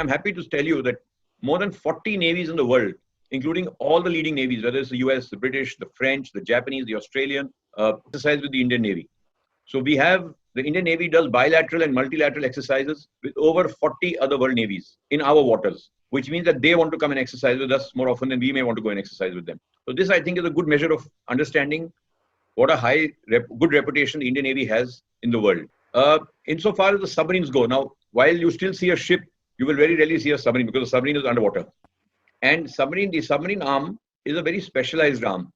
I'm happy to tell you that more than 40 navies in the world, including all the leading navies, whether it's the US, the British, the French, the Japanese, the Australian, exercise with the Indian Navy. So we have, the Indian Navy does bilateral and multilateral exercises with over 40 other world navies in our waters, which means that they want to come and exercise with us more often than we may want to go and exercise with them. So this, I think, is a good measure of understanding what a good reputation the Indian Navy has in the world. Insofar as the submarines go, now, while you still see a ship, you will very rarely see a submarine because the submarine is underwater. And the submarine arm is a very specialized arm.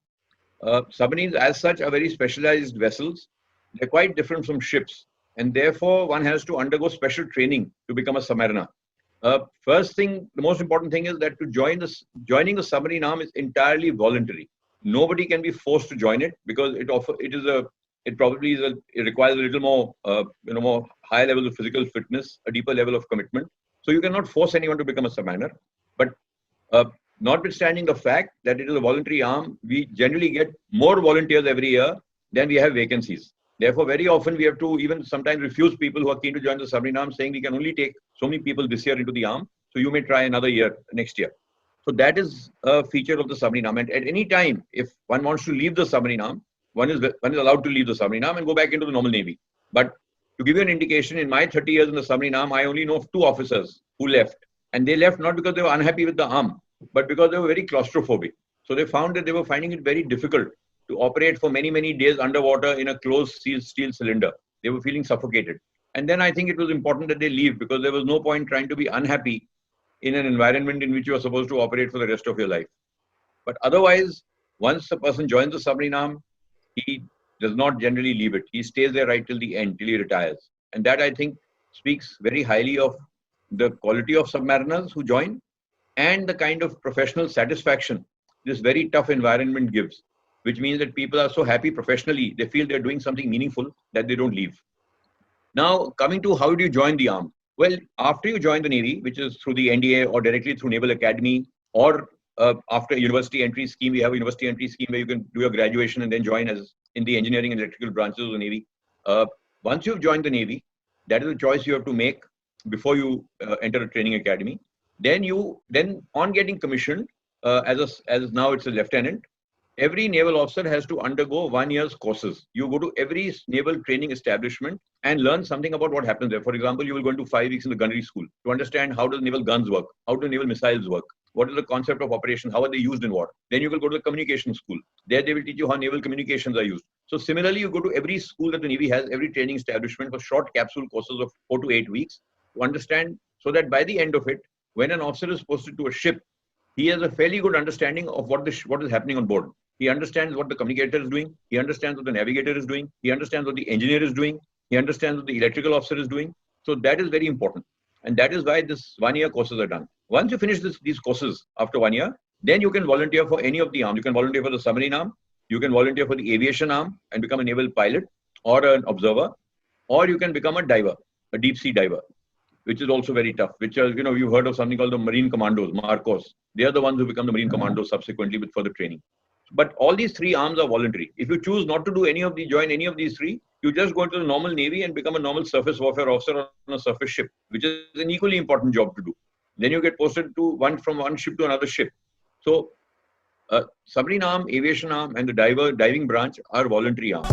Submarines as such are very specialized vessels. They're quite different from ships. And therefore, one has to undergo special training to become a submariner. First thing, the most important thing is that joining the submarine arm is entirely voluntary. Nobody can be forced to join it because it requires a little more, more higher level of physical fitness, a deeper level of commitment. So you cannot force anyone to become a submariner. But notwithstanding the fact that it is a voluntary arm, we generally get more volunteers every year than we have vacancies. Therefore, very often we have to even sometimes refuse people who are keen to join the submarine arm, saying we can only take so many people this year into the arm. So you may try another year next year. So that is a feature of the submarine arm. And at any time, if one wants to leave the submarine arm, one is allowed to leave the submarine arm and go back into the normal Navy. But to give you an indication, in my 30 years in the submarine arm, I only know 2 officers who left. And they left not because they were unhappy with the arm, but because they were very claustrophobic. So they found that they were finding it very difficult to operate for many, many days underwater in a closed steel cylinder. They were feeling suffocated. And then I think it was important that they leave because there was no point trying to be unhappy in an environment in which you are supposed to operate for the rest of your life. But otherwise, once a person joins the submarine arm, he does not generally leave it. He stays there right till the end, till he retires. And that, I think, speaks very highly of the quality of submariners who join and the kind of professional satisfaction this very tough environment gives, which means that people are so happy professionally, they feel they're doing something meaningful that they don't leave. Now, coming to how do you join the arm? Well, after you join the Navy, which is through the NDA or directly through Naval Academy, or after university entry scheme, we have a university entry scheme where you can do your graduation and then join as in the engineering and electrical branches of the Navy. Once you've joined the Navy, that is a choice you have to make before you enter a training academy. Then on getting commissioned, as now it's a lieutenant, every naval officer has to undergo 1 year's courses. You go to every naval training establishment and learn something about what happens there. For example, you will go into 5 weeks in the gunnery school to understand how does naval guns work, how do naval missiles work, what is the concept of operation, how are they used in war. Then you will go to the communication school. There they will teach you how naval communications are used. So similarly, you go to every school that the Navy has, every training establishment for short capsule courses of 4 to 8 weeks to understand, so that by the end of it, when an officer is posted to a ship, he has a fairly good understanding of what is happening on board. He understands what the communicator is doing. He understands what the navigator is doing. He understands what the engineer is doing. He understands what the electrical officer is doing. So that is very important. And that is why this 1 year courses are done. Once you finish these courses after 1 year, then you can volunteer for any of the arms. You can volunteer for the submarine arm. You can volunteer for the aviation arm and become a naval pilot or an observer. Or you can become a diver, a deep sea diver, which is also very tough. Which are, you've heard of something called the Marine Commandos, Marcos. They are the ones who become the Marine Commandos subsequently with further training. But all these 3 arms are voluntary. If you choose not to do join any of these 3, you just go into the normal Navy and become a normal surface warfare officer on a surface ship, which is an equally important job to do. Then you get posted from one ship to another ship. So, submarine arm, aviation arm, and the diving branch are voluntary arms.